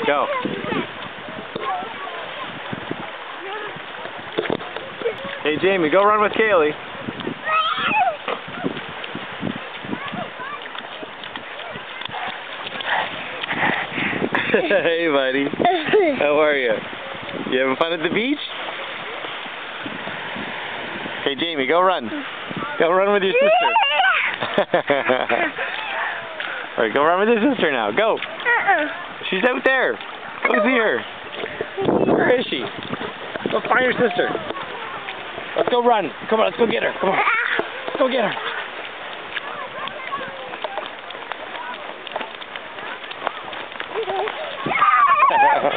Go. Hey, Jamie, go run with Kaylee. Hey, buddy. How are you? You having fun at the beach? Hey, Jamie, go run. Go run with your sister. Alright, go run with your sister now. Go. She's out there. Go see her. Where is she? Go find your sister. Let's go run. Come on, let's go get her. Come on. Let's go get her. Hello.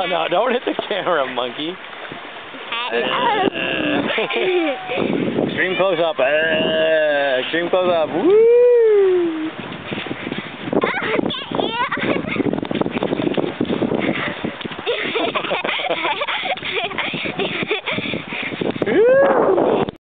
No, don't hit the camera, monkey. Extreme close up. Extreme close up. Woo!